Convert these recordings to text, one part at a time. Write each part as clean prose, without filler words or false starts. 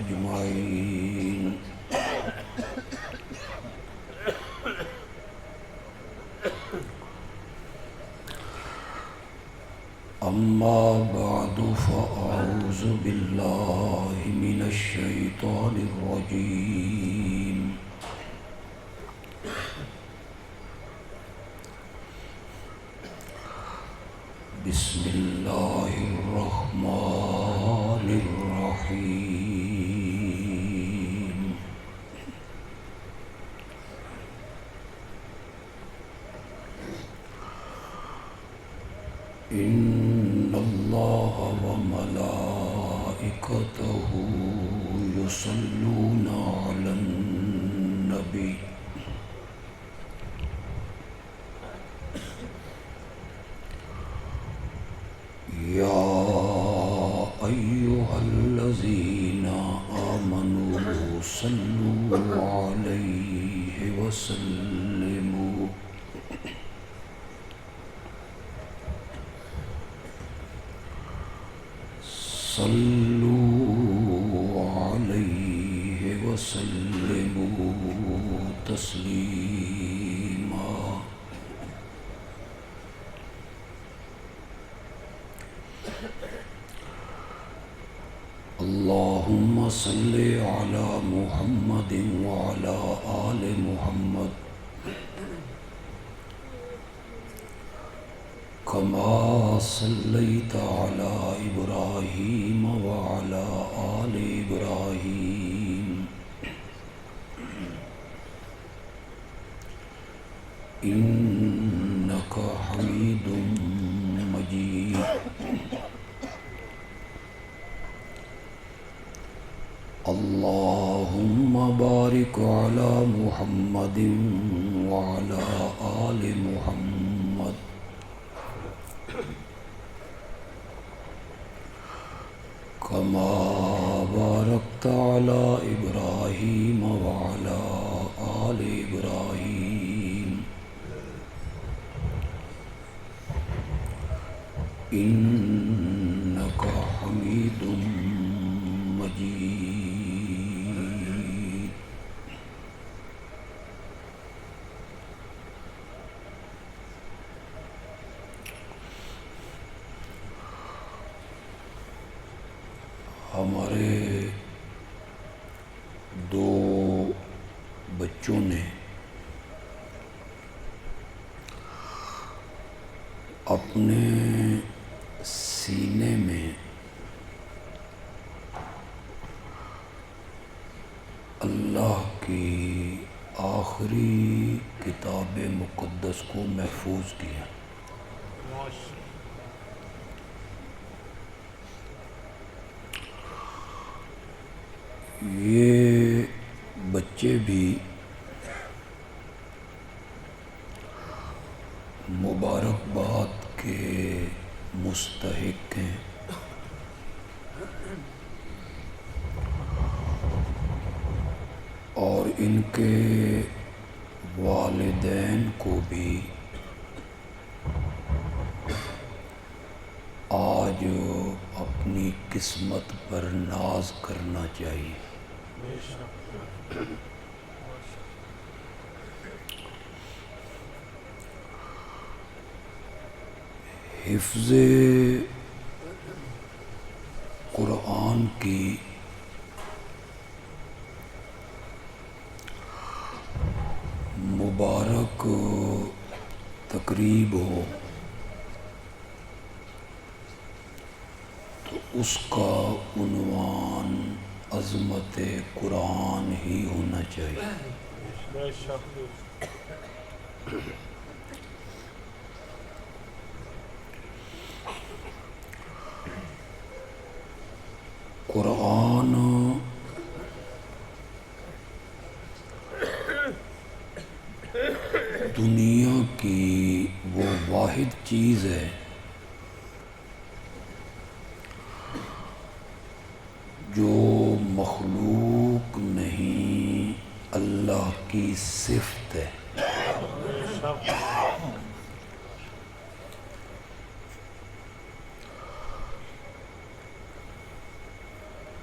أجمعين. أما بعد فأعوذ بالله من الشيطان الرجيم. بسم الله الرحمن الرحيم. إن الله وملائكته يصلون على النبي. يا أيها الذين آمنوا صلوا عليه وسلموا تسليما. اللهم صل على محمد وعلى آل محمد كما صليت على إبراهيم وعلى آل إبراهيم إنك حميد مجيد. اللهم بارك على محمد وعلى آل محمد كما باركت على إبراهيم وعلى آل إبراهيم إنك حميد مجيد. ہمارے دو بچوں نے اپنے سینے میں اللہ کی آخری کتاب مقدس کو محفوظ کیا. یہ بچے بھی مبارکباد کے مستحق ہیں اور ان کے والدین کو بھی آج اپنی قسمت پر ناز کرنا چاہیے. حفظ قرآن کی مبارک تقریب ہو تو اس کا عنوان عظمت قرآن ہی ہونا چاہیے. قرآن دنیا کی وہ واحد چیز ہے جو مخلوق نہیں اللہ کی صفت ہے.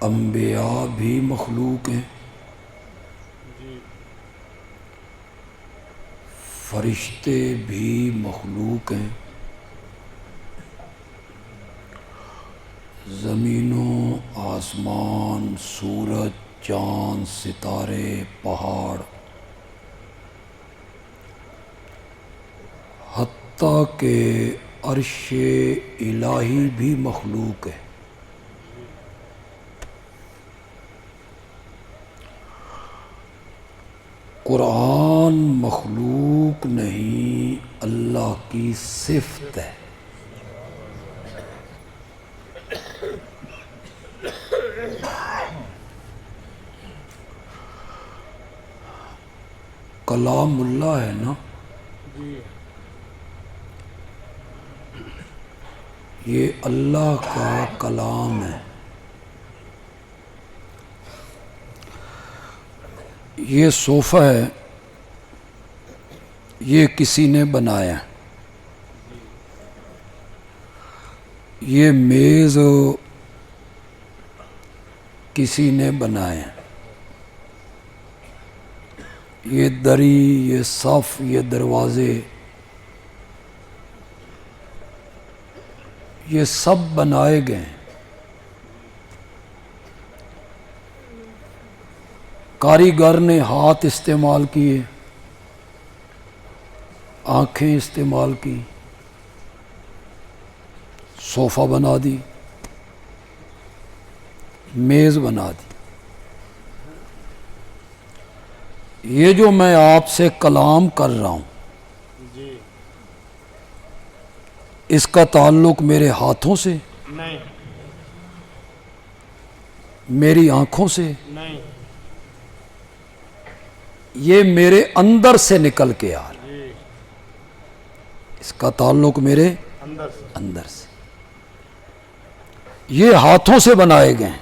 انبیاء بھی مخلوق ہیں، فرشتے بھی مخلوق ہیں، زمینوں، آسمان، سورج، چاند، ستارے، پہاڑ، حتیٰ کہ عرش الہی بھی مخلوق ہے۔ قرآن مخلوق نہیں، اللہ کی صفت ہے۔ کلام اللہ ہے نا، یہ اللہ کا کلام ہے۔ یہ صوفہ ہے، یہ کسی نے بنایا، یہ میز کسی نے بنایا، یہ دری، یہ صف، یہ دروازے، یہ سب بنائے گئے ہیں۔ کاریگر نے ہاتھ استعمال کیے، آنکھیں استعمال کی، صوفہ بنا دی، میز بنا دی۔ یہ جو میں آپ سے کلام کر رہا ہوں، اس کا تعلق میرے ہاتھوں سے نہیں، میری آنکھوں سے نہیں، یہ میرے اندر سے نکل کے آ رہا ہے، اس کا تعلق میرے اندر سے۔ یہ ہاتھوں سے بنائے گئے ہیں۔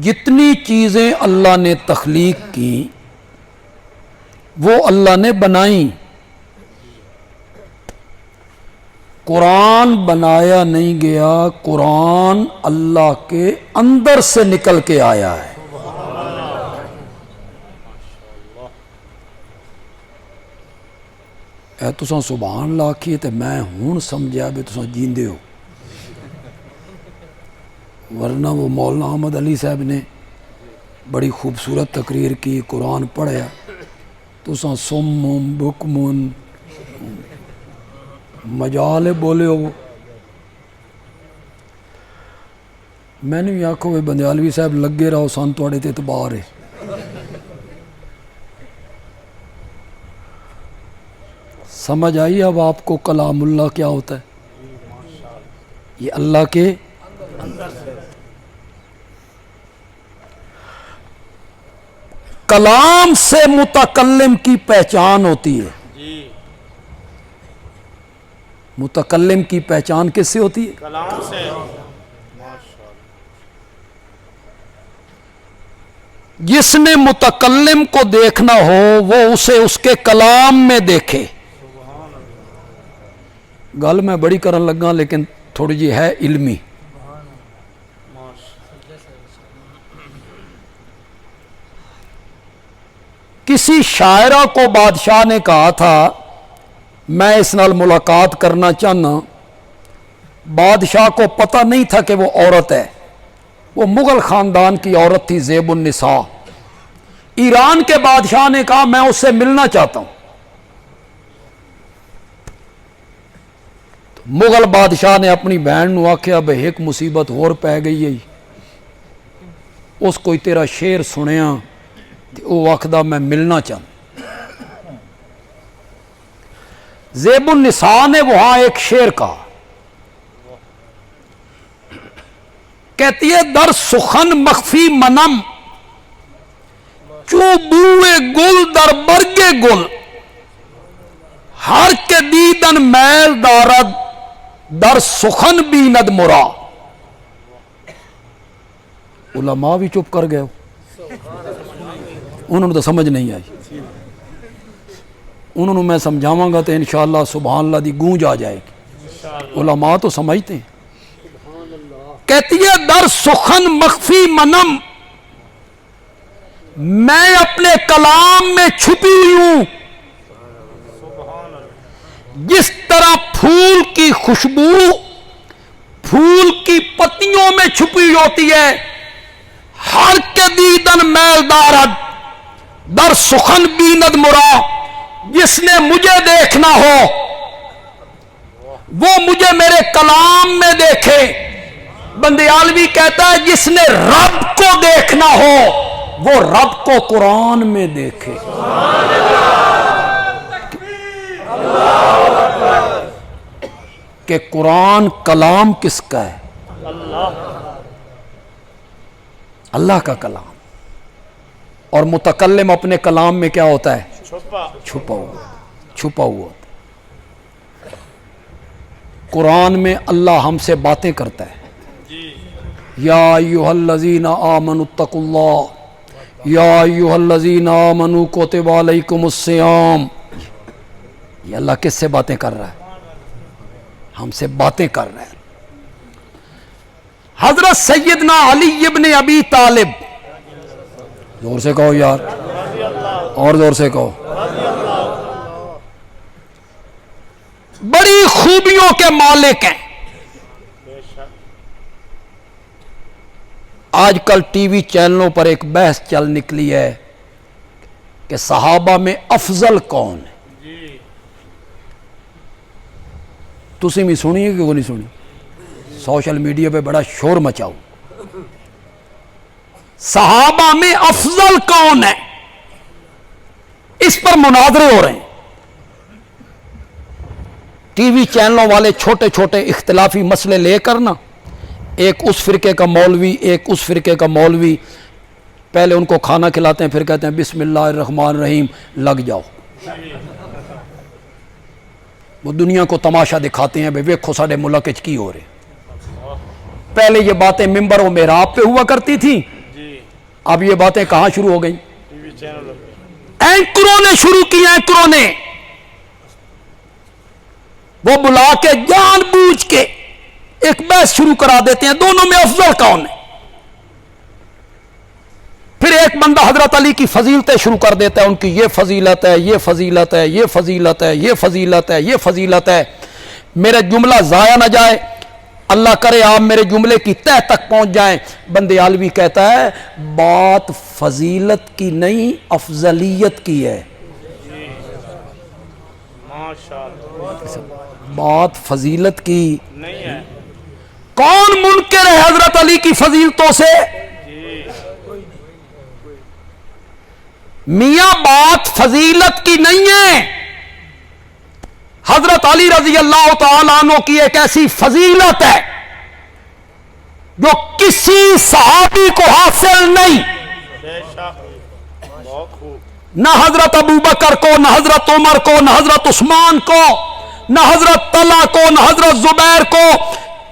جتنی چیزیں اللہ نے تخلیق کی وہ اللہ نے بنائیں، قرآن بنایا نہیں گیا، قرآن اللہ کے اندر سے نکل کے آیا ہے۔ اے تساں سبحان اللہ آکھیے تے میں ہون سمجھا بھی تساں جیندے ہو، ورنہ وہ مولانا احمد علی صاحب نے بڑی خوبصورت تقریر کی، قرآن پڑھیا، تساں سمم بکمن مجال بولے ہو۔ میں نے بھی آکھو بندیالوی صاحب لگے رہو، سان تواڈے تے اعتبار ہے۔ سمجھ آئی اب آپ کو کلام اللہ کیا ہوتا ہے؟ یہ اللہ کے کلام سے متکلم کی پہچان ہوتی ہے۔ متکلم کی پہچان کس سے ہوتی ہے؟ کلام سے۔ جس نے متکلم کو دیکھنا ہو وہ اسے اس کے کلام میں دیکھے۔ گل میں بڑی کرن لگا لیکن تھوڑی جی ہے علمی۔ کسی شاعرہ کو بادشاہ نے کہا تھا میں اس نال ملاقات کرنا چاہنا، بادشاہ کو پتہ نہیں تھا کہ وہ عورت ہے، وہ مغل خاندان کی عورت تھی، زیب النساء۔ ایران کے بادشاہ نے کہا میں اس سے ملنا چاہتا ہوں۔ تو مغل بادشاہ نے اپنی بہن نو آکھیا بھئی ایک مصیبت اور پہ گئی ہے، اس کوئی تیرا شعر سنیا، وہ آکھدا میں ملنا چاہتا۔ زیب النساء نے وہاں ایک شعر کہا، کہتی ہے در سخن مخفی منم، چو بوئے گل در برگے گل، ہر کے دیدن میل دارد در سخن بیند مرا۔ علماء بھی چپ کر گئے، انہوں نے تو سمجھ نہیں آئی، انہوں نے میں سمجھاواں گا تو انشاءاللہ سبحان اللہ دی گونج آ جائے گی۔ علماء تو سمجھتے ہیں، کہتی ہے در سخن مخفی منم، میں اپنے کلام میں چھپی ہوئی ہوں، جس طرح پھول کی خوشبو پھول کی پتیوں میں چھپی ہوتی ہے، ہر کے دیدن میل دارد در سخن بیند مرا، جس نے مجھے دیکھنا ہو وہ مجھے میرے کلام میں دیکھے۔ بندیالوی کہتا ہے جس نے رب کو دیکھنا ہو وہ رب کو قرآن میں دیکھے۔ کہ قرآن کلام کس کا ہے؟ اللہ کا کلام۔ اور متکلم اپنے کلام میں کیا ہوتا ہے؟ چھپا ہوا۔ قرآن میں اللہ ہم سے باتیں کرتا ہے۔ یا ایھا الذین آمنوا اتقوا اللہ، یا ایھا الذین آمنوا کتب علیکم الصیام۔ یہ اللہ کس سے باتیں کر رہا ہے؟ ہم سے باتیں کر رہا ہے۔ حضرت سیدنا علی ابن ابی طالب، زور سے کہو یار، اور زور سے کہو، بڑی خوبیوں کے مالک ہیں۔ آج کل ٹی وی چینلوں پر ایک بحث چل نکلی ہے کہ صحابہ میں افضل کون ہے۔ تسی بھی سنی ہے کہ وہ نہیں سنی؟ سوشل میڈیا پہ بڑا شور مچاؤ۔ صحابہ میں افضل کون ہے، اس پر مناظرے ہو رہے ہیں۔ ٹی وی چینلوں والے چھوٹے چھوٹے اختلافی مسئلے لے کر نا، ایک اس فرقے کا مولوی ایک اس فرقے کا مولوی، پہلے ان کو کھانا کھلاتے ہیں پھر کہتے ہیں بسم اللہ الرحمن الرحیم لگ جاؤ۔ وہ دنیا کو تماشا دکھاتے ہیں، بھئی ویکھو ساڈے ملک وچ کی ہو رہے۔ پہلے یہ باتیں ممبر و محراب پہ ہوا کرتی تھیں، اب یہ باتیں کہاں شروع ہو گئیں؟ اینکروں نے شروع کی۔ اینکروں نے وہ بلا کے جان بوجھ کے ایک بحث شروع کرا دیتے ہیں دونوں میں افضل کون ہے۔ پھر ایک بندہ حضرت علی کی فضیلتیں شروع کر دیتا ہے، ان کی یہ فضیلت ہے، یہ فضیلت ہے، یہ فضیلت ہے، یہ فضیلت ہے، یہ فضیلت ہے۔ میرا جملہ ضائع نہ جائے، اللہ کرے آپ میرے جملے کی تہ تک پہنچ جائیں۔ بندیالوی کہتا ہے بات فضیلت کی نہیں افضلیت کی ہے۔ بات فضیلت کی نہیں ہے۔ کون منکر ہے حضرت علی کی فضیلتوں سے؟ میاں بات فضیلت کی نہیں ہے۔ حضرت علی رضی اللہ تعالیٰ عنہ کی ایک ایسی فضیلت ہے جو کسی صحابی کو حاصل نہیں، نہ حضرت ابو بکر کو، نہ حضرت عمر کو، نہ حضرت عثمان کو، نہ حضرت طلحہ کو، نہ حضرت زبیر کو۔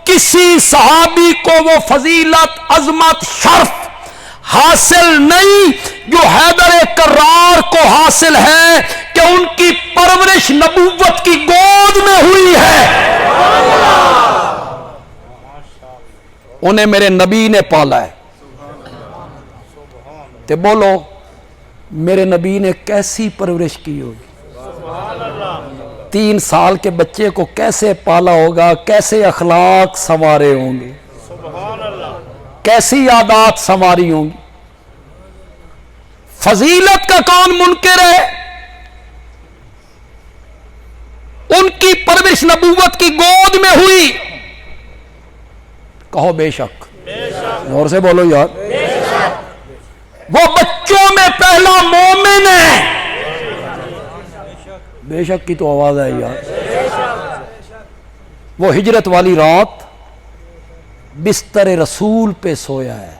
کسی صحابی کو وہ فضیلت، عظمت، شرف حاصل نہیں جو حیدر کرار کو حاصل ہے کہ ان کی پرورش نبوت کی گود میں ہوئی ہے۔ انہیں میرے نبی نے پالا ہے۔ تے بولو میرے نبی نے کیسی پرورش کی ہوگی؟ 3 سال کے بچے کو کیسے پالا ہوگا، کیسے اخلاق سنوارے ہوں گے، کیسی عادات سنواری ہوں گی۔ فضیلت کا کون منکر ہے؟ ان کی پرورش نبوت کی گود میں ہوئی۔ کہو بے شک، اور سے بولو یار، وہ بچوں میں پہلا مومن ہے۔ بے شک کی تو آواز ہے یار۔ وہ ہجرت والی رات بستر رسول پہ سویا ہے۔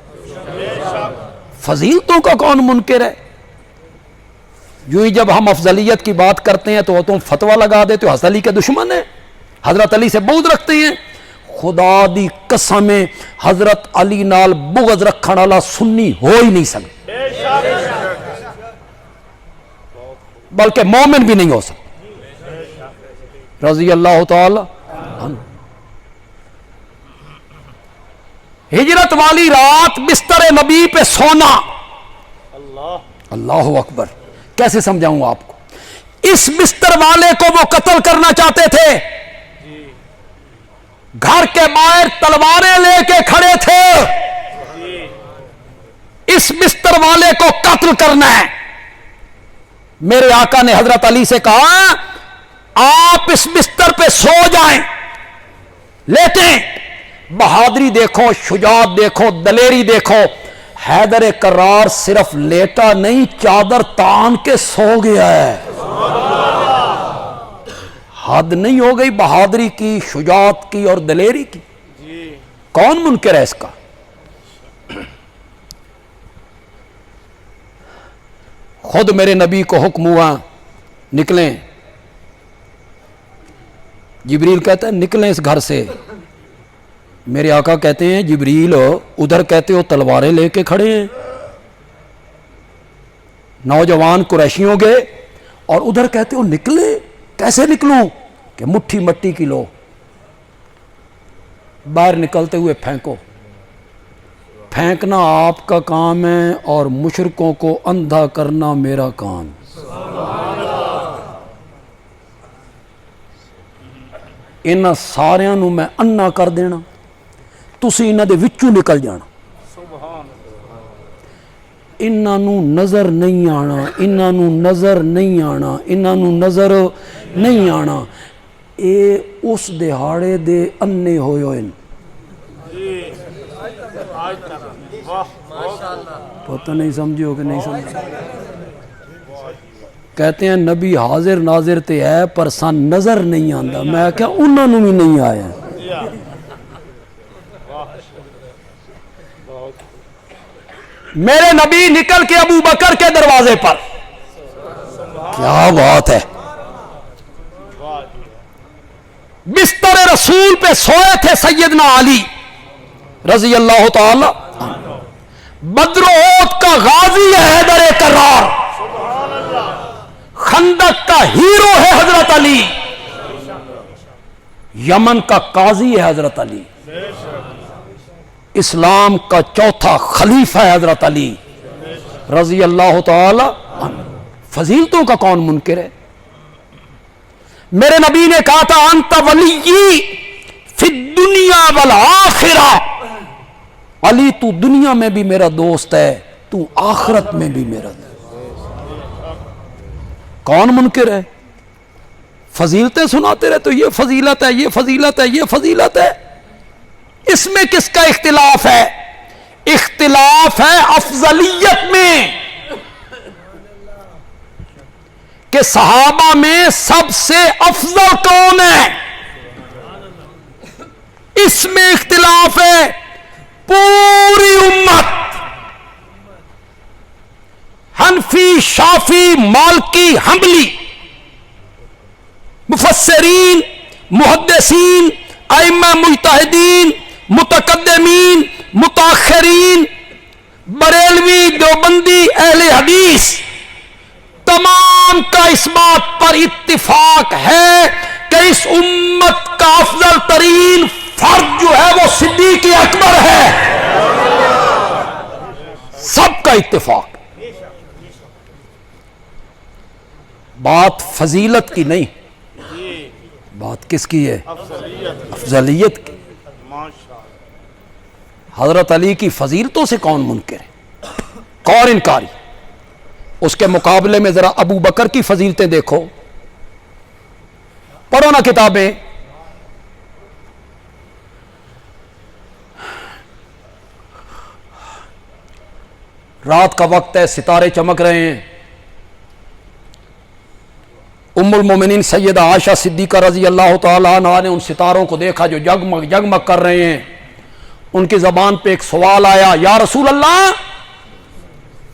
فضیلتوں کا کون منکر ہے؟ یوں ہی جب ہم افضلیت کی بات کرتے ہیں تو تم فتویٰ لگا دیتے ہو حضرت علی کے دشمن ہیں، حضرت علی سے بغض رکھتے ہیں۔ خدا دی قسم حضرت علی نال بغض رکھن والا سنی ہو ہی نہیں سکتا، بلکہ مومن بھی نہیں ہو سکتا۔ رضی اللہ تعالی عنہ۔ ہجرت والی رات بستر نبی پہ سونا، اللہ اکبر، کیسے سمجھاؤں آپ کو؟ اس بستر والے کو وہ قتل کرنا چاہتے تھے، گھر کے باہر تلواریں لے کے کھڑے تھے، اس بستر والے کو قتل کرنا ہے۔ میرے آقا نے حضرت علی سے کہا آپ اس بستر پہ سو جائیں، لیٹیں۔ بہادری دیکھو، شجاعت دیکھو، دلیری دیکھو، حیدر کرار صرف لیٹا نہیں، چادر تان کے سو گیا ہے۔ حد نہیں ہو گئی بہادری کی، شجاعت کی اور دلیری کی؟ کون منکر ہے اس کا؟ خود میرے نبی کو حکم ہوا نکلیں، جبریل کہتا ہے نکلیں اس گھر سے، میرے آقا کہتے ہیں جبریل ادھر کہتے ہو تلواریں لے کے کھڑے ہیں، نوجوان قریشیوں گے، اور ادھر کہتے ہو نکلیں، کیسے نکلوں؟ کہ مٹھی مٹی کی لو، باہر نکلتے ہوئے پھینکو۔ پھینکنا آپ کا کام ہے اور مشرکوں کو اندھا کرنا میرا کام۔ انہاں ساریاں نو میں انا کر دینا، تسی انہاں دے وچوں نکل جانا، انہاں نو نظر نہیں آنا، انہاں نو نظر نہیں آنا، انہاں نو نظر نہیں آنا۔ اے اس دہاڑے دے انے ہوئے ہوئے، پتہ نہیں سمجھو کہ نہیں سمجھو؟ کہتے ہیں نبی حاضر ناظر تے ہے پر سن نظر نہیں آندا، میں کہا انہاں نو بھی نہیں آیا۔ میرے نبی نکل کے ابو بکر کے دروازے پر، کیا بات ہے، بستر رسول پہ سوئے تھے سیدنا علی رضی اللہ تعالی عنہ، بدر و احد کا غازی ہے حیدر کرار، خندق کا ہیرو ہے حضرت علی، یمن کا قاضی ہے حضرت علی، اسلام کا چوتھا خلیفہ ہے حضرت علی رضی اللہ تعالی عنہ۔ فضیلتوں کا کون منکر ہے؟ میرے نبی نے کہا تھا انت ولی فی الدنیا والآخرہ، علی تو دنیا میں بھی میرا دوست ہے، تو آخرت میں بھی میرا دوست۔ کون منکر ہے؟ فضیلتیں سناتے رہے تو یہ فضیلت ہے، یہ فضیلت ہے، یہ فضیلت ہے، اس میں کس کا اختلاف ہے؟ اختلاف ہے افضلیت میں، کہ صحابہ میں سب سے افضل کون ہے، اس میں اختلاف ہے۔ پوری امت حنفی، شافی، مالکی، حنبلی، مفسرین، محدثین، ائمہ مجتہدین، متقدمین، متاخرین، بریلوی، دیوبندی، اہل حدیث، تمام کا اس بات پر اتفاق ہے کہ اس امت کا افضل ترین فرد جو ہے وہ صدیق اکبر ہے، سب کا اتفاق۔ بات فضیلت کی نہیں، بات کس کی ہے؟ افضلیت کی۔ حضرت علی کی فضیلتوں سے کون منکر ہے، کون انکاری؟ اس کے مقابلے میں ذرا ابو بکر کی فضیلتیں دیکھو، پڑھو نا کتابیں، رات کا وقت ہے، ستارے چمک رہے ہیں، ام المومنین سیدہ عائشہ صدیقہ رضی اللہ تعالیٰ عنہا نے ان ستاروں کو دیکھا جو جگمگ جگمگ کر رہے ہیں، ان کی زبان پہ ایک سوال آیا، یا رسول اللہ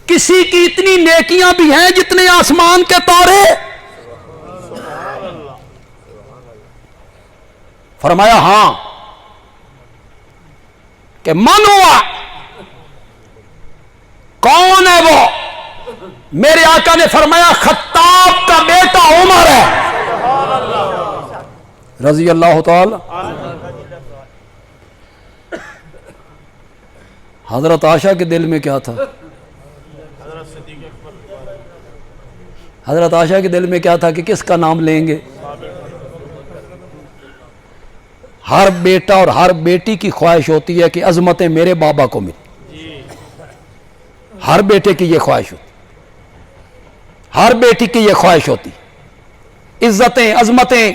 کسی کی اتنی نیکیاں بھی ہیں جتنے آسمان کے تارے؟ فرمایا ہاں، کہ من ہوا، کون ہے وہ؟ میرے آقا نے فرمایا خطاب کا بیٹا عمر ہے رضی اللہ تعالی۔ حضرت عائشہ کے دل میں کیا تھا؟ حضرت عائشہ کے دل میں کیا تھا کہ کس کا نام لیں گے؟ ہر بیٹا اور ہر بیٹی کی خواہش ہوتی ہے کہ عظمتیں میرے بابا کو ملیں، ہر بیٹے کی یہ خواہش ہوتی، ہر بیٹی کی یہ خواہش ہوتی، عزتیں، عظمتیں،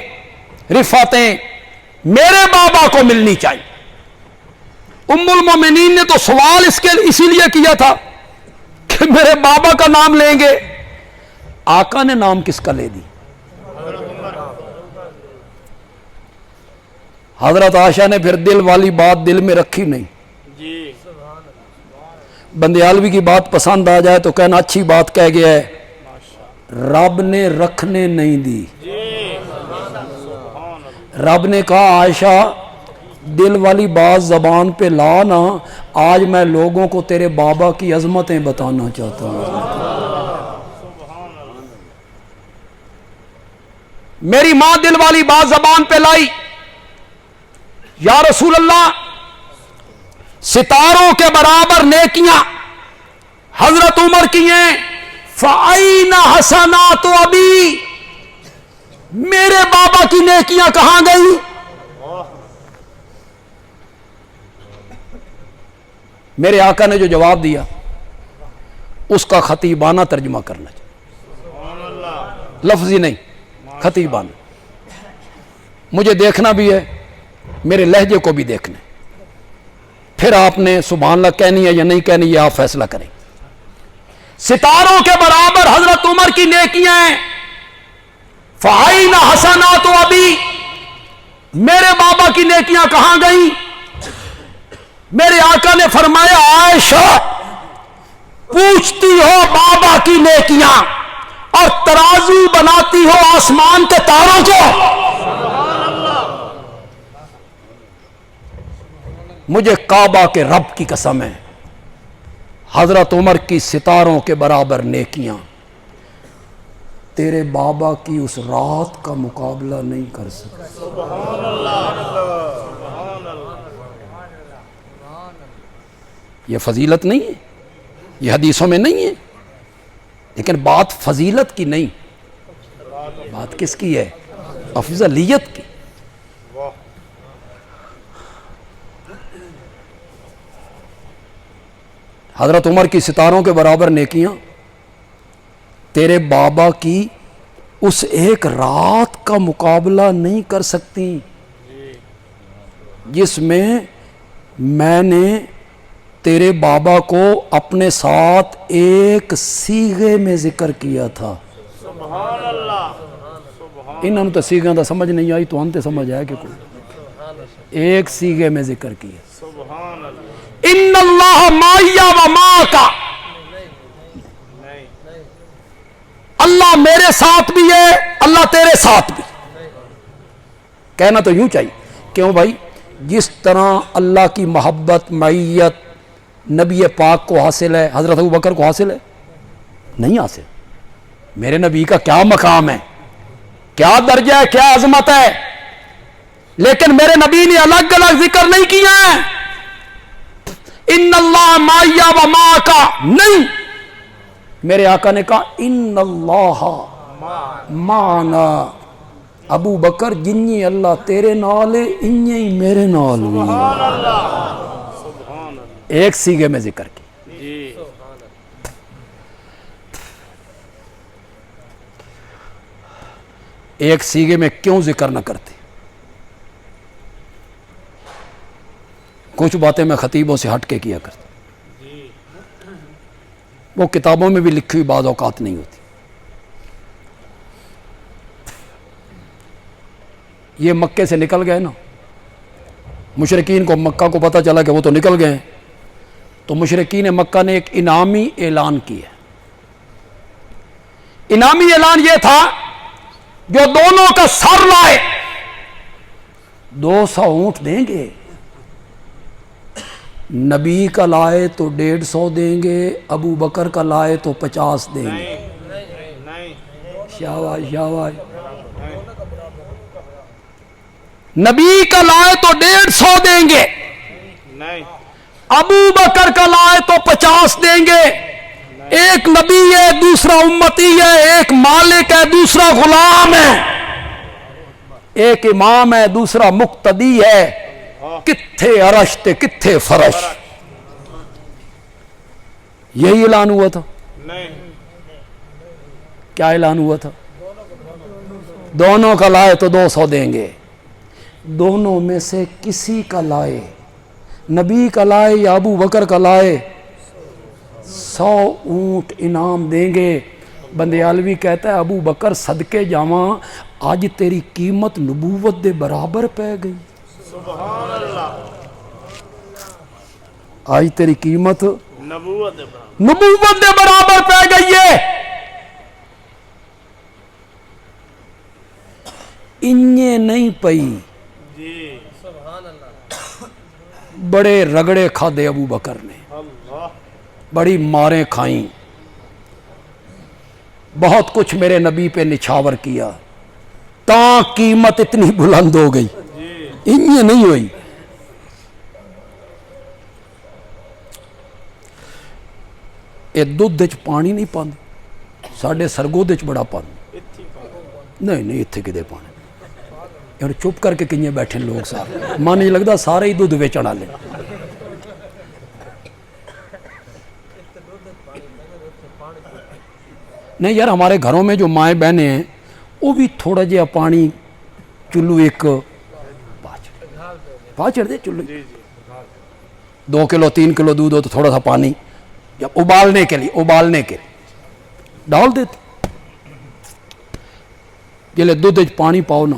رفعتیں میرے بابا کو ملنی چاہیے۔ ام المومنین نے تو سوال اسی لیے کیا تھا کہ میرے بابا کا نام لیں گے۔ آقا نے نام کس کا لے دی؟ حضرت عائشہ نے پھر دل والی بات دل میں رکھی نہیں۔ بندیالوی کی بات پسند آ جائے تو کہنا اچھی بات کہہ گیا ہے، رب نے رکھنے نہیں دی۔ رب نے کہا عائشہ دل والی بات زبان پہ لانا، آج میں لوگوں کو تیرے بابا کی عظمتیں بتانا چاہتا ہوں۔ میری ماں دل والی بات زبان پہ لائی، یا رسول اللہ ستاروں کے برابر نیکیاں حضرت عمر کی ہیں، فَأَيْنَ حَسَنَاتُ أَبِي، میرے بابا کی نیکیاں کہاں گئی؟ میرے آقا نے جو جواب دیا اس کا خطیبانہ ترجمہ کرنا چاہیے، لفظی نہیں، خطیبانہ۔ مجھے دیکھنا بھی ہے، میرے لہجے کو بھی دیکھنا ہے، پھر آپ نے سبحان اللہ کہنی ہے یا نہیں کہنی یہ آپ فیصلہ کریں۔ ستاروں کے برابر حضرت عمر کی نیکیاں ہیں، فَأَيْنَ حَسَنَاتُ أَبِي، میرے بابا کی نیکیاں کہاں گئیں؟ میرے آقا نے فرمایا عائشہ پوچھتی ہو بابا کی نیکیاں اور ترازو بناتی ہو آسمان کے تاروں کو۔ مجھے کعبہ کے رب کی قسم ہے، حضرت عمر کی ستاروں کے برابر نیکیاں تیرے بابا کی اس رات کا مقابلہ نہیں کر سکتے۔ یہ فضیلت نہیں ہے، یہ حدیثوں میں نہیں ہے، لیکن بات فضیلت کی نہیں، بات کس کی ہے؟ افضلیت کی۔ حضرت عمر کی ستاروں کے برابر نیکیاں تیرے بابا کی اس ایک رات کا مقابلہ نہیں کر سکتی جس میں میں نے تیرے بابا کو اپنے ساتھ ایک صیغے میں ذکر کیا تھا۔ سبحان اللہ، انہوں تو صیغے دا سمجھ نہیں آئی تو ہم تے سمجھ آئے کہ کوئی ایک صیغے میں ذکر کیا۔ سبحان اللہ، ان اللہ معی و معک، اللہ میرے ساتھ بھی ہے، اللہ تیرے ساتھ بھی۔ کہنا تو یوں چاہیے، کیوں بھائی؟ جس طرح اللہ کی محبت، معیت نبی پاک کو حاصل ہے، حضرت ابوبکر کو حاصل ہے؟ نہیں حاصل۔ میرے نبی کا کیا مقام ہے، کیا درجہ ہے، کیا عظمت ہے، لیکن میرے نبی نے الگ الگ ذکر نہیں کیا ہے۔ ان اللہ معی و معک نہیں، میرے آقا نے کہا ان اللہ معنا، ابو بکر جنی اللہ تیرے نال ہے انہی ہی میرے نال بھی۔ سبحان اللہ، سبحان اللہ، ایک سیغے میں ذکر کی۔ جی ایک سیغے میں کیوں ذکر نہ کرتے؟ کچھ باتیں میں خطیبوں سے ہٹ کے کیا کرتا، وہ کتابوں میں بھی لکھی ہوئی بعض اوقات نہیں ہوتی۔ یہ مکے سے نکل گئے نا، مشرکین کو مکہ کو پتہ چلا کہ وہ تو نکل گئے، تو مشرکین مکہ نے ایک انعامی اعلان کیا۔ انعامی اعلان یہ تھا جو دونوں کا سر لائے 200 اونٹ دیں گے، نبی کا لائے تو 150 دیں گے، ابو بکر کا لائے تو 50 دیں گے۔ نہیں، شاباش شاباش۔ نبی کا لائے تو 150 دیں گے، نہیں، ابو بکر کا لائے تو 50 دیں گے. ایک نبی ہے, دوسرا امتی ہے, ایک مالک ہے, دوسرا غلام ہے, ایک امام ہے, دوسرا مقتدی ہے. کتھے عرش تے کتھے فرش. یہی اعلان ہوا تھا. نہیں. کیا اعلان ہوا تھا؟ دونوں کا لائے تو 200 دیں گے. دونوں میں سے کسی کا لائے, نبی کا لائے یا ابو بکر کا لائے, 100 اونٹ انعام دیں گے. بندیالوی کہتا ہے ابو بکر صدقے جاواں, آج تیری قیمت نبوت دے برابر پہ گئی. سبحان اللہ. آج تیری قیمت نبوت نبوت دے برابر پہ گئی ہے. انہیں نہیں پئی, جی. بڑے رگڑے کھادے ابو بکر نے, اللہ. بڑی ماریں کھائیں, بہت کچھ میرے نبی پہ نچھاور کیا, تاں قیمت اتنی بلند ہو گئی. جی. انہیں نہیں ہوئی. یہ دودھ وچ پانی نہیں پاندے, ساڈے سرگود وچ بڑا پانی. نہیں اتنے کدے پانی. یار چپ کر کے کنجے بیٹھے لوگ سارے, من نہیں لگتا سارے ہی دودھ ویچن والے. نہیں یار, ہمارے گھروں میں جو مائیں بہنیں ہیں وہ بھی تھوڑا جہا پانی چلو ایک پاچڑ دے چلو, 2 کلو 3 کلو دودھ ہو تو تھوڑا سا پانی یا ابالنے کے لیے ڈال دیتے. جلے دودھ پانی پاؤ نا,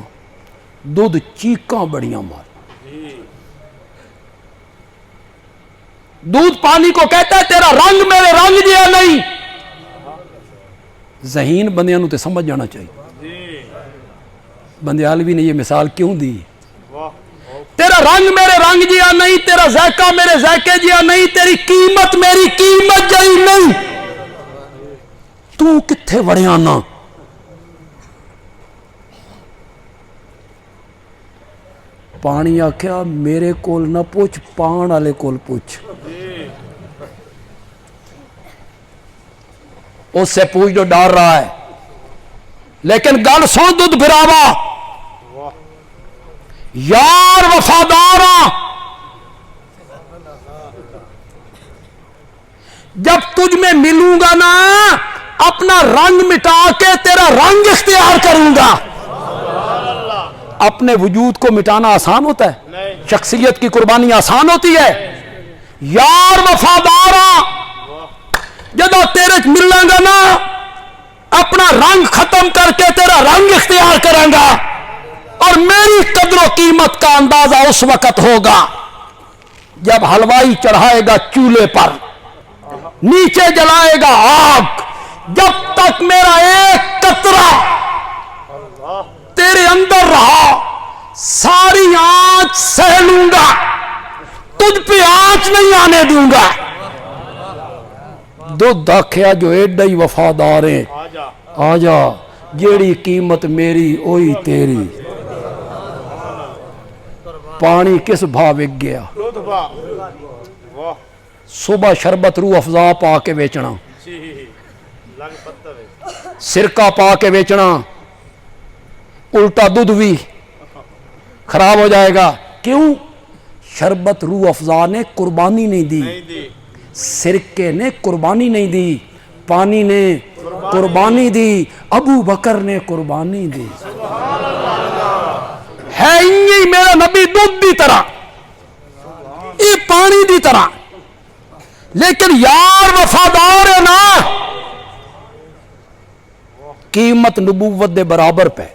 دودھ چیکاں بڑیاں مار. دودھ پانی کو کہتا ہے تیرا رنگ میرے رنگ جیا نہیں. ذہین بندیاں نو تے سمجھ جانا چاہیے. بندیالوی نے یہ مثال کیوں دی؟ تیرا رنگ میرے رنگ جیا نہیں, تیرا ذائقہ میرے ذائقے جیا نہیں, تیری قیمت میری قیمت جئی نہیں. تو کتھے وڑیاں نا. پانی آکھیا میرے کول نہ پوچھ, پان والے کول پوچھ. اس سے پوچھ جو ڈار رہا ہے. لیکن گل سن دودھ بھراوا, یار وفاداراں, جب تجھ میں ملوں گا نا اپنا رنگ مٹا کے تیرا رنگ اختیار کروں گا. اپنے وجود کو مٹانا آسان ہوتا ہے؟ شخصیت کی قربانی آسان ہوتی ہے؟ یار وفاداراں, جدو تیرے ملنا گا نا اپنا رنگ ختم کر کے تیرا رنگ اختیار کریں گا. اور میری قدر و قیمت کا اندازہ اس وقت ہوگا جب حلوائی چڑھائے گا چولہے پر, نیچے جلائے گا آگ, جب تک میرا ایک قطرہ تیرے اندر رہا ساری آنچ سہ لوں گا, تجھ پہ آنچ نہیں آنے دوں گا. دودھ آکھیا جو ایڈا ہی وفادار ہیں, آجا جیڑی قیمت میری اوہی تیری. پانی کس بھا وک گیا؟ صبح شربت روح افزا پا کے بیچنا, سرکہ پا کے بیچنا, الٹا دودھ بھی خراب ہو جائے گا. کیوں؟ شربت روح افزا نے قربانی نہیں دی, سرکے نے قربانی نہیں دی, پانی نے قربانی دی, ابو بکر نے قربانی دی. ہے یہ میرا نبی دودھ دی طرح, یہ پانی دی طرح, لیکن یار وفادار ہے نا, قیمت نبوت دے برابر پہ.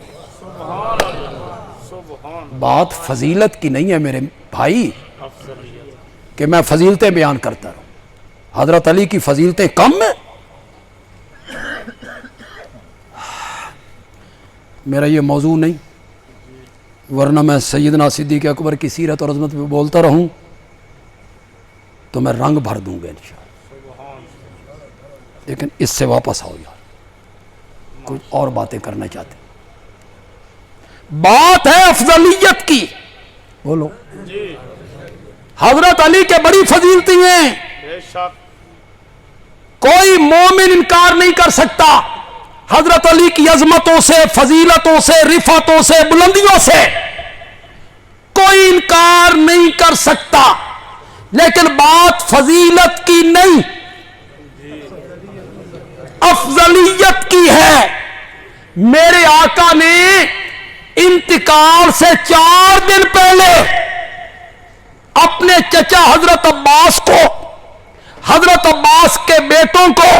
بات فضیلت کی نہیں ہے میرے بھائی کہ میں فضیلتیں بیان کرتا رہوں. حضرت علی کی فضیلتیں کم ہیں؟ میرا یہ موضوع نہیں, ورنہ میں سیدنا صدیق اکبر کی سیرت اور عظمت پہ بولتا رہوں تو میں رنگ بھر دوں گا انشاءاللہ. لیکن اس سے واپس آؤ یار, کچھ اور باتیں کرنا چاہتے. بات ہے افضلیت کی, بولو. حضرت علی کے بڑی فضیلتیں ہیں، بے شک کوئی مومن انکار نہیں کر سکتا حضرت علی کی عظمتوں سے، فضیلتوں سے، رفعتوں سے، بلندیوں سے کوئی انکار نہیں کر سکتا، لیکن بات فضیلت کی نہیں، افضلیت کی ہے۔ میرے آقا نے انتقال سے 4 دن پہلے اپنے چچا حضرت عباس کو، حضرت عباس کے بیٹوں کو،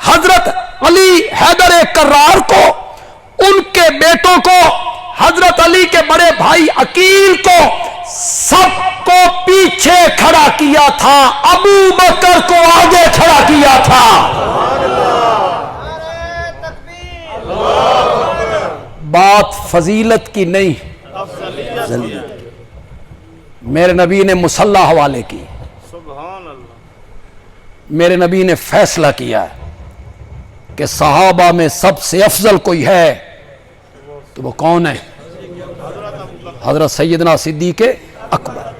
حضرت علی حیدر کرار کو، ان کے بیٹوں کو، حضرت علی کے بڑے بھائی عقیل کو، سب کو پیچھے کھڑا کیا تھا، ابو بکر کو آگے کھڑا کیا تھا۔ بات فضیلت کی نہیں، میرے نبی نے مصلح حوالے کی، سبحان اللہ، میرے نبی نے فیصلہ کیا کہ صحابہ میں سب سے افضل کوئی ہے تو وہ کون ہے؟ حضرت سیدنا صدیق اکبر۔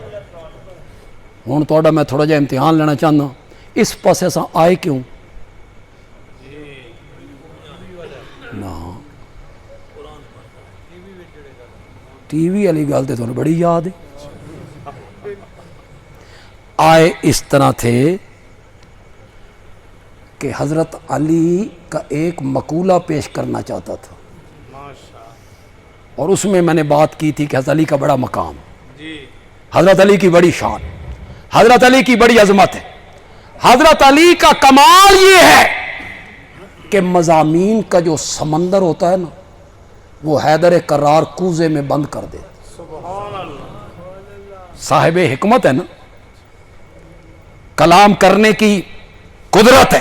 ہوں تو میں تھوڑا جا امتحان لینا چاہنا، اس پاس ایسا آئے کیوں؟ نہ ٹی وی والی گل تو بڑی یاد ہے، آئے اس طرح تھے کہ حضرت علی کا ایک مقولہ پیش کرنا چاہتا تھا، اور اس میں نے بات کی تھی کہ حضرت علی کا بڑا مقام، حضرت علی کی بڑی شان، حضرت علی کی بڑی عظمت ہے۔ حضرت علی کا کمال یہ ہے کہ مضامین کا جو سمندر ہوتا ہے نا، وہ حیدر کرار کوزے میں بند کر دے۔ سبحان اللہ، صاحب حکمت ہے نا، کلام کرنے کی قدرت ہے،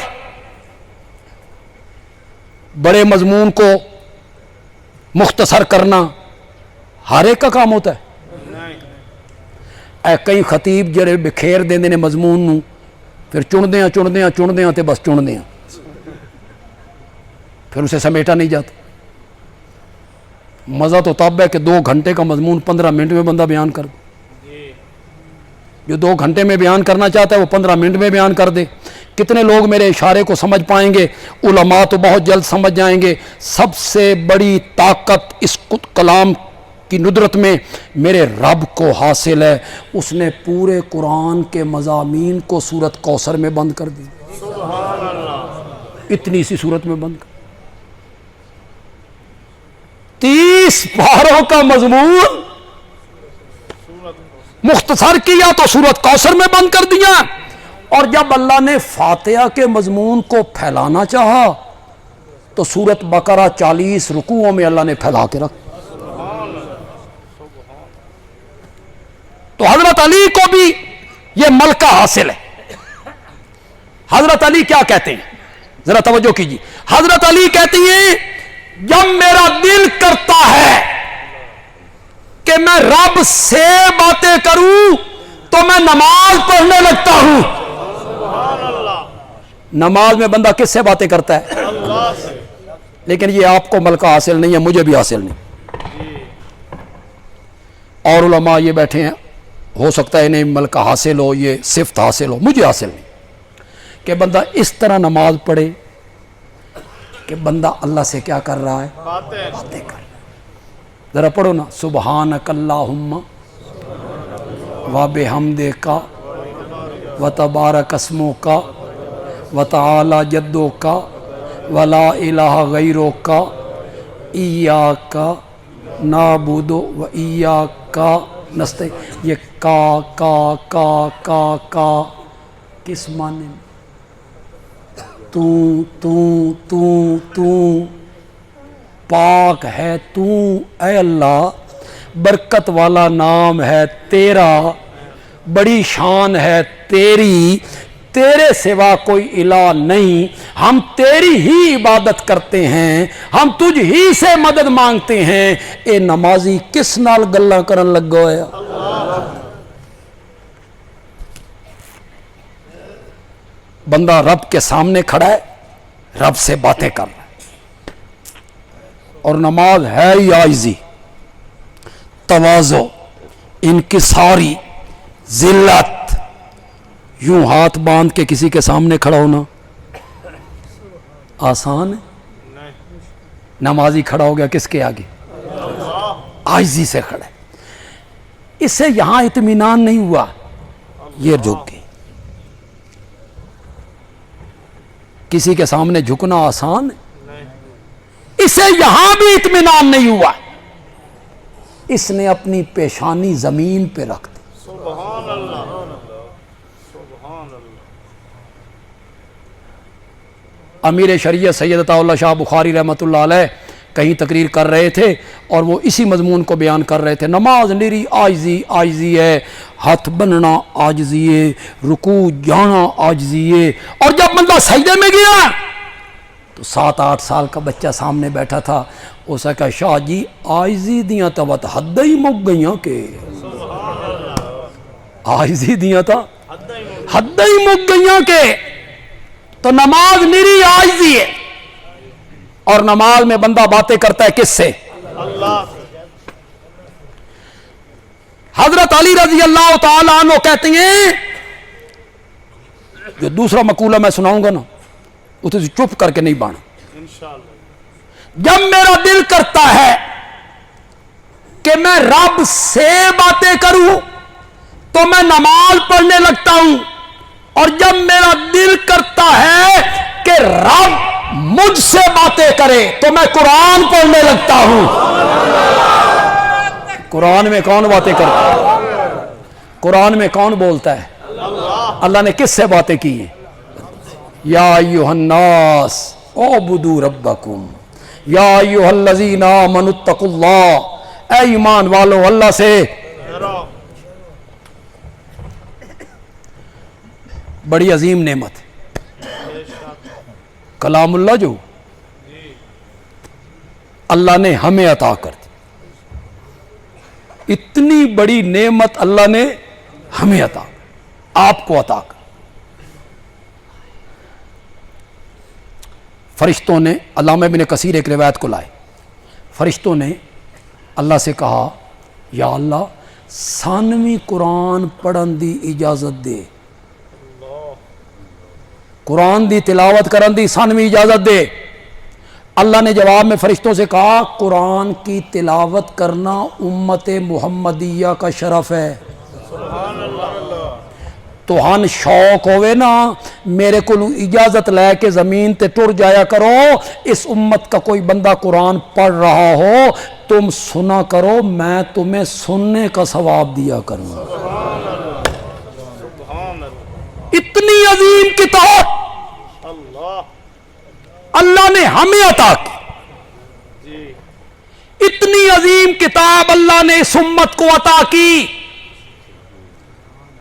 بڑے مضمون کو مختصر کرنا ہر ایک کا کام ہوتا ہے۔ اے کئی خطیب جڑے بکھیر دیندے نے مضمون نو، پھر چندیاں تے بس چندیاں، پھر اسے سمیٹا نہیں جاتا۔ مزہ تو تب ہے کہ 2 گھنٹے کا مضمون 15 منٹ میں بندہ بیان کر دے، جو 2 گھنٹے میں بیان کرنا چاہتا ہے وہ 15 منٹ میں بیان کر دے۔ کتنے لوگ میرے اشارے کو سمجھ پائیں گے؟ علماء تو بہت جلد سمجھ جائیں گے۔ سب سے بڑی طاقت اس کلام کی ندرت میں میرے رب کو حاصل ہے، اس نے پورے قرآن کے مضامین کو سورت کوثر میں بند کر دی، سبحان اللہ، اتنی سی سورت میں بند کر 30 پاروں کا مضمون مختصر کیا تو سورت کوثر میں بند کر دیا، اور جب اللہ نے فاتحہ کے مضمون کو پھیلانا چاہا تو سورت بقرہ 40 رکوعوں میں اللہ نے پھیلا کے رکھ۔ تو حضرت علی کو بھی یہ ملکہ حاصل ہے۔ حضرت علی کیا کہتے ہیں؟ ذرا توجہ کیجیے۔ حضرت علی کہتی ہیں جب میرا دل کرتا ہے کہ میں رب سے باتیں کروں تو میں نماز پڑھنے لگتا ہوں۔ نماز میں بندہ کس سے باتیں کرتا ہے؟ اللہ سے۔ لیکن یہ آپ کو ملکہ حاصل نہیں ہے، مجھے بھی حاصل نہیں، اور علماء یہ بیٹھے ہیں، ہو سکتا ہے انہیں ملکہ حاصل ہو، یہ صفت حاصل ہو، مجھے حاصل نہیں کہ بندہ اس طرح نماز پڑھے کہ بندہ اللہ سے کیا کر رہا ہے؟ باتیں باتیں کر رہا ہے۔ ذرا پڑھو نا، سبحانک اللہم و بحمدک و تبارک اسمک و تعالی جدک ولا الہ غیرک ایاک نعبد و ایاک نستعین۔ یہ کا کس معنی میں؟ تو پاک ہے تو، اے اللہ برکت والا نام ہے تیرا، بڑی شان ہے تیری، تیرے سوا کوئی الہ نہیں، ہم تیری ہی عبادت کرتے ہیں، ہم تجھ ہی سے مدد مانگتے ہیں۔ اے نمازی کس نال گلاں کرن لگا ہویا؟ بندہ رب کے سامنے کھڑا ہے، رب سے باتیں کر رہا ہے، اور نماز ہے ہی عاجزی، تواضع، انکساری، ذلت، یوں ہاتھ باندھ کے کسی کے سامنے کھڑا ہونا آسان ہے؟ نہیں نمازی کھڑا ہو گیا کس کے آگے؟ عاجزی سے کھڑا ہے، اس سے یہاں اطمینان نہیں ہوا، یہ جھک گئی۔ کسی کے سامنے جھکنا آسان ہے؟ نہیں اسے یہاں بھی اطمینان نہیں ہوا، اس نے اپنی پیشانی زمین پہ رکھ دی۔ سبحان اللہ سبحان اللہ امیر شریعت سید عطا اللہ شاہ بخاری رحمۃ اللہ علیہ کہیں تقریر کر رہے تھے اور وہ اسی مضمون کو بیان کر رہے تھے، نماز نری عاجزی، عاجزی ہے، ہاتھ بننا عاجزی ہے، رکوع جانا عاجزی ہے۔ اور جب بندہ سجدے میں گیا تو 7-8 سال کا بچہ سامنے بیٹھا تھا، اسے کہا شاہ جی عاجزی دیاں تا وت حد ہی مک گئیاں کہ عاجزی دیاں تا حد ہی مک گئیاں کہ، تو نماز نری عاجزی ہے، اور نماز میں بندہ باتیں کرتا ہے کس سے؟ اللہ حضرت علی رضی اللہ تعالیٰ عنہ کہتے ہیں، جو دوسرا مقولہ میں سناؤں گا نا اسے چپ کر کے نہیں بانا، انشاءاللہ جب میرا دل کرتا ہے کہ میں رب سے باتیں کروں تو میں نماز پڑھنے لگتا ہوں، اور جب میرا دل کرتا ہے کہ رب مجھ سے باتیں کرے تو میں قرآن پڑھنے لگتا ہوں۔ قرآن میں کون باتیں کرتا ہے؟ قرآن میں کون بولتا ہے؟ اللہ نے کس سے باتیں کی ہیں؟ یا ایھا الناس اعبدوا ربکم یا ایھا الذین آمنوا اتقوا اللہ، اے ایمان والو اللہ سے بڑی عظیم نعمت ہے کلام اللہ، جو اللہ نے ہمیں عطا کر دی، اتنی بڑی نعمت اللہ نے ہمیں عطا کر، آپ کو عطا کر۔ فرشتوں نے، علامہ ابن کثیر ایک روایت کو لائے، فرشتوں نے اللہ سے کہا یا اللہ سانویں قرآن پڑھن دی اجازت دے، قرآن دی تلاوت کرن دی سانویں اجازت دے۔ اللہ نے جواب میں فرشتوں سے کہا قرآن کی تلاوت کرنا امت محمدیہ کا شرف ہے، تو ہن شوق ہوئے نا میرے کو اجازت لے کے زمین تے ٹر جایا کرو، اس امت کا کوئی بندہ قرآن پڑھ رہا ہو تم سنا کرو، میں تمہیں سننے کا ثواب دیا کروں۔ سبحان اللہ اتنی عظیم کتاب اللہ اللہ نے ہمیں عطا کی، جی اتنی عظیم کتاب اللہ نے اس امت کو عطا کی،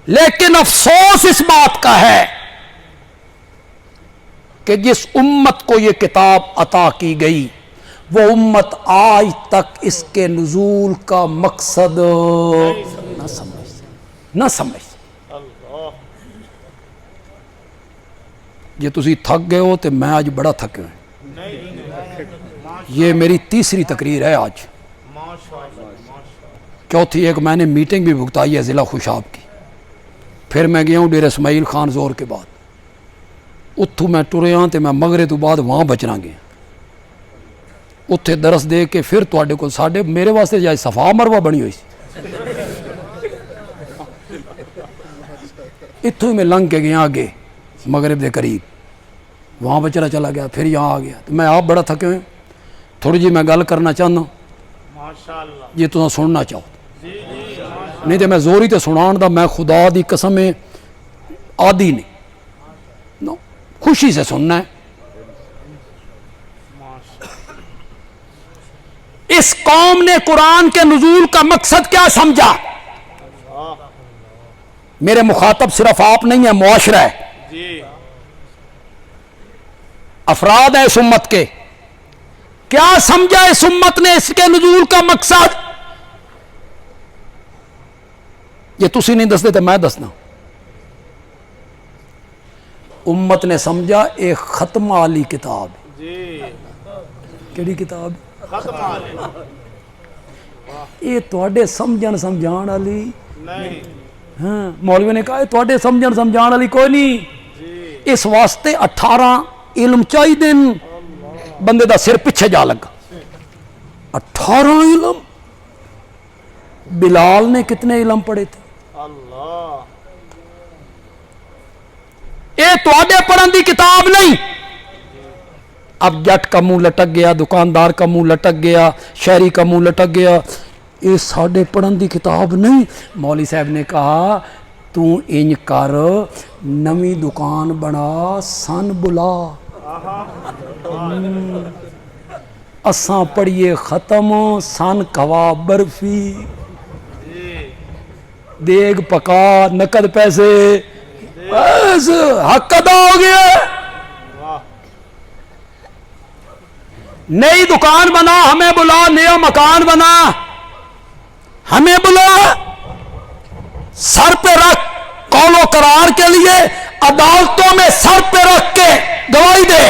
لیکن افسوس اس بات کا ہے کہ جس امت کو یہ کتاب عطا کی گئی وہ امت آج تک اس کے نزول کا مقصد نہ سمجھ۔ اللہ جی تسی تھک گئے ہو تو میں آج بڑا تھکے ہوں، نہیں یہ میری تیسری تقریر ہے آج، ماشاءاللہ چوتھی ایک میں نے میٹنگ بھی بھگتائی ہے ضلع خوشاب کی، پھر میں گیا ہوں ڈیرہ اسماعیل خان زور کے بعد، اتھوں میں ٹرے ہاں تو میں مغرب تو بعد وہاں بچنا گیا، اتھے درس دے کے پھر تواڈے کو ساڈے میرے واسطے جائے صفا مروہ بنی ہوئی سی، اتھوں میں لنگ کے گیا آگے مغرب دے قریب، وہاں بچنا چلا گیا، پھر یہاں آ گیا، تو میں آپ بڑا تھکے ہوئے، تھوڑی جی میں گل کرنا چاہنا ماشاءاللہ جی تساں سننا چاہو، جی جی نہیں تو میں زوری تے سنان دا میں خدا دی قسم عادی نہیں، نو خوشی سے سننا ہے۔ اس قوم نے قرآن کے نزول کا مقصد کیا سمجھا؟ میرے مخاطب صرف آپ نہیں ہیں، معاشرہ ہے، جی افراد ہیں اس امت کے، کیا سمجھا اس امت نے اس کے نزول کا مقصد؟ یہ تسی نہیں دستے تو میں دسنا، امت نے سمجھا ایک ختم والی کتاب، جی کیڑی کتاب؟ ختم علی یہ تواڈے سمجھن سمجھان والی نہیں ہاں مولوی نے کہا تھوڑے سمجھن سمجھان والی کوئی نہیں، اس واسطے 18 علم چاہیے بندے دا سر پیچھے جا لگا۔ 18 علم، بلال نے کتنے علم پڑھے تھے؟ اللہ اے تواڈے پڑھن دی کتاب نہیں۔ اب جٹ کا منہ لٹک گیا، دکاندار کا منہ لٹک گیا، شہری کا منہ لٹک گیا، یہ ساڈے پڑھن دی کتاب نہیں۔ مولوی صاحب نے کہا تو انج کر، نویں دکان بنا، سن بلا، اساں پڑھیے ختم، سن کھوا برفی، دیگ پکا، نقد پیسے، بس حق ادا ہو گیا۔ نئی دکان بنا، ہمیں بلا، نیا مکان بنا، ہمیں بلا، سر پہ رکھ، قول و قرار کے لیے عدالتوں میں سر پہ رکھ کے گواہی دے،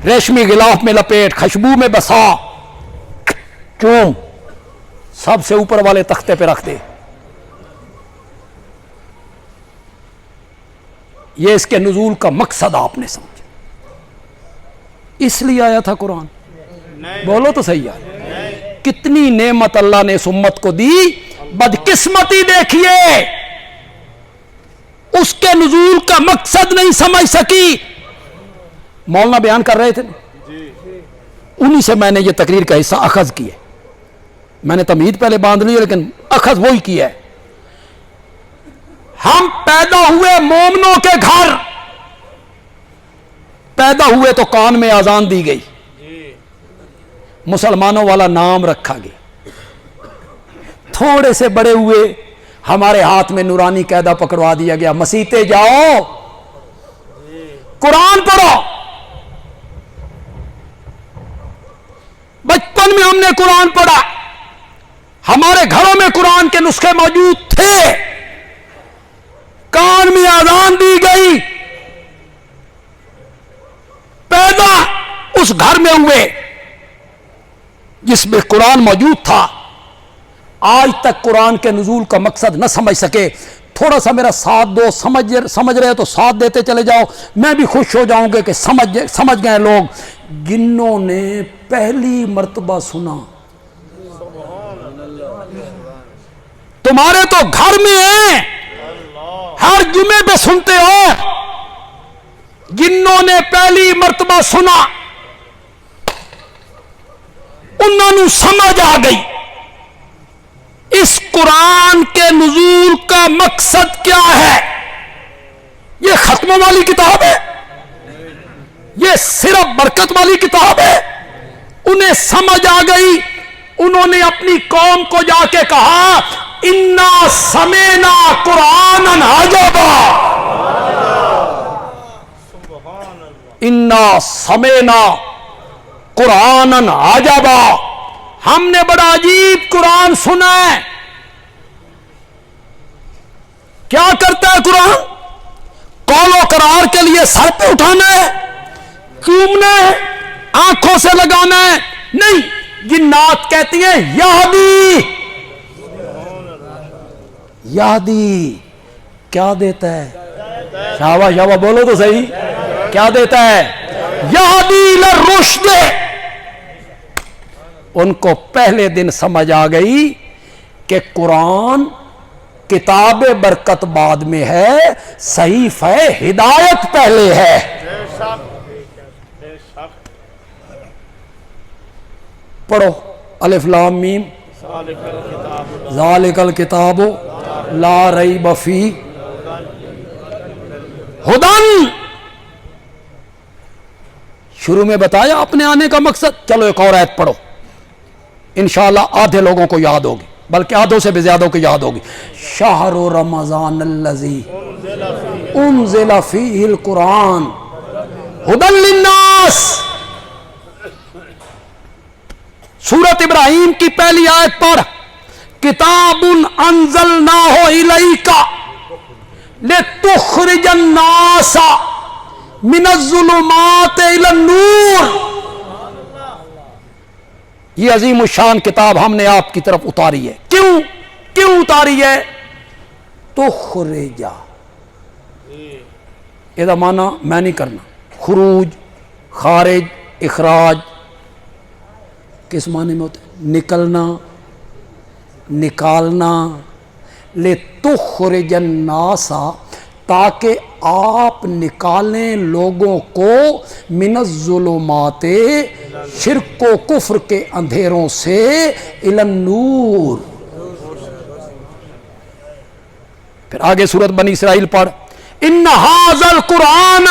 ریشمی غلاف میں لپیٹ، خوشبو میں بسا، چوم، سب سے اوپر والے تختے پہ رکھ دے۔ یہ اس کے نزول کا مقصد آپ نے سمجھا، اس لیے آیا تھا قرآن۔ بولو تو صحیح ہے، کتنی نعمت اللہ نے اس امت کو دی، بدقسمتی دیکھیے اس کے نزول کا مقصد نہیں سمجھ سکی۔ مولانا بیان کر رہے تھے، انہی سے میں نے یہ تقریر کا حصہ اخذ کیا، میں نے تمہید پہلے باندھ لی لیکن اخذ وہی کیا ہے۔ ہم پیدا ہوئے مومنوں کے گھر، پیدا ہوئے تو کان میں اذان دی گئی، مسلمانوں والا نام رکھا گیا، تھوڑے سے بڑے ہوئے ہمارے ہاتھ میں نورانی قاعدہ پکڑوا دیا گیا، مسیتے جاؤ قرآن پڑھو۔ بچپن میں ہم نے قرآن پڑھا، ہمارے گھروں میں قرآن کے نسخے موجود تھے، کان میں اذان دی گئی، پیدا اس گھر میں ہوئے جس میں قرآن موجود تھا، آج تک قرآن کے نزول کا مقصد نہ سمجھ سکے۔ تھوڑا سا میرا ساتھ دو، سمجھ رہے تو ساتھ دیتے چلے جاؤ، میں بھی خوش ہو جاؤں گے کہ سمجھ گئے لوگ۔ جنوں نے پہلی مرتبہ سنا، تمہارے تو گھر میں ہیں، ہر جمعے پہ سنتے ہو، جنوں نے پہلی مرتبہ سنا انہوں نے سمجھ آ گئی اس قرآن کے نزول کا مقصد کیا ہے۔ یہ ختموں والی کتاب ہے، یہ صرف برکت والی کتاب ہے۔ انہیں سمجھ آ گئی، انہوں نے اپنی قوم کو جا کے کہا انا سمینا قرآنا عجبا، انا سمینا قرآنا عجبا، ہم نے بڑا عجیب قرآن سنا ہے۔ کیا کرتا ہے قرآن؟ قول و قرار کے لیے سر پہ اٹھانا ہے، چومنا ہے، آنکھوں سے لگانا ہے؟ نہیں، جنات کہتی ہیں یہدی، یہدی کیا دیتا ہے؟ شاباش شاباش، بولو تو صحیح، کیا دیتا ہے؟ یہدی للرشد۔ ان کو پہلے دن سمجھ آ گئی کہ قرآن کتاب برکت بعد میں ہے، صحیفہ ہدایت پہلے ہے۔ پڑھو الف لام میم ذالک الکتاب لا ریب فیہ ہدی، شروع میں بتایا اپنے آنے کا مقصد۔ چلو ایک اور آیت پڑھو، انشاءاللہ آدھے لوگوں کو یاد ہوگی، بلکہ آدھوں سے بھی زیادہ کو یاد ہوگی۔ شہر رمضان الذی انزل فیہ القرآن ھدی للناس۔ سورۃ ابراہیم کی پہلی آیت پڑھ، کتاب انزلناہ الیک لتخرج الناس من الظلمات الی النور۔ یہ عظیم الشان کتاب ہم نے آپ کی طرف اتاری ہے۔ کیوں کیوں اتاری ہے؟ تخرجا، یہ معنی میں نہیں کرنا، خروج، خارج، اخراج کس معنی میں ہوتا ہے؟ نکلنا، نکالنا، لتخرج الناس، تاکہ آپ نکالیں لوگوں کو من الظلمات، شرک و کفر کے اندھیروں سے، الی النور۔ پھر آگے سورۃ بنی اسرائیل پڑھ، ان ھذا القرآن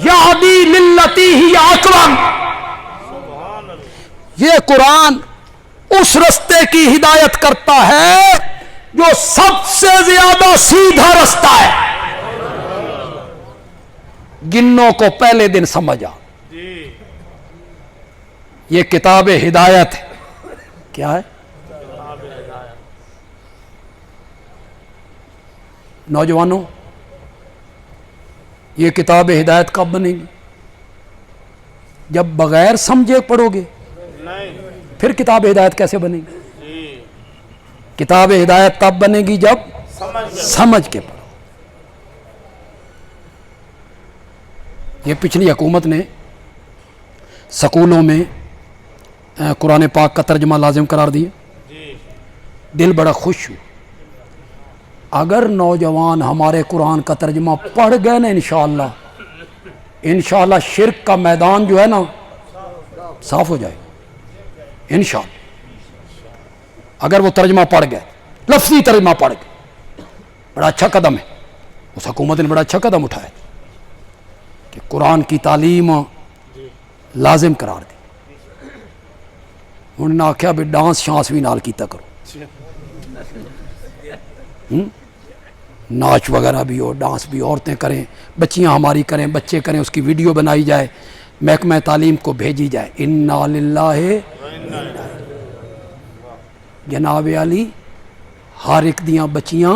یہدی للتی ہی اقوم، یہ قرآن اس رستے کی ہدایت کرتا ہے جو سب سے زیادہ سیدھا رستہ ہے۔ گنوں کو پہلے دن سمجھا، یہ کتاب ہدایت ہے۔ کیا ہے؟ نوجوانوں، یہ کتاب ہدایت کب بنے گی؟ جب بغیر سمجھے پڑھو گے، پھر کتاب ہدایت کیسے بنے گی؟ کتاب ہدایت تب بنے گی جب سمجھ کے پڑھو۔ یہ پچھلی حکومت نے سکولوں میں قرآن پاک کا ترجمہ لازم قرار دیا، دل بڑا خوش ہو۔ اگر نوجوان ہمارے قرآن کا ترجمہ پڑھ گئے نا، انشاءاللہ شرک کا میدان جو ہے نا صاف ہو جائے انشاءاللہ۔ اگر وہ ترجمہ پڑھ گئے، لفظی ترجمہ پڑھ گئے، بڑا اچھا قدم ہے، اس حکومت نے بڑا اچھا قدم اٹھایا کہ قرآن کی تعلیم لازم قرار دی۔ انہوں نے آخیا بھی ڈانس شانس بھی نال کیتا کرو، ناچ وغیرہ بھی ہو، ڈانس بھی، عورتیں کریں، بچیاں ہماری کریں، بچے کریں، اس کی ویڈیو بنائی جائے، محکمہ تعلیم کو بھیجی جائے۔ انا للہ، جناب علی ہر ایک دیاں بچیاں،